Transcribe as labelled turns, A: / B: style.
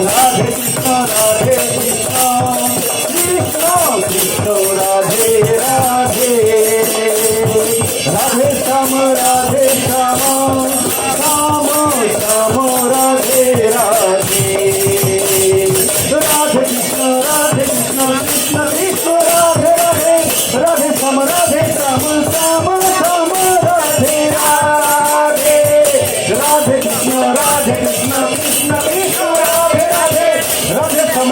A: Radhe Radhe Krishna Krishna Krishna Radhe Radhe Radhe Shyam Shyam Shyam Radhe Radhe Radhe Krishna Krishna Krishna Radhe Radhe Radhe Shyam Shyam Shyam Radhe Radhe Radhe Krishna Krishna Krishna Radhe Radhe Radhe Shyam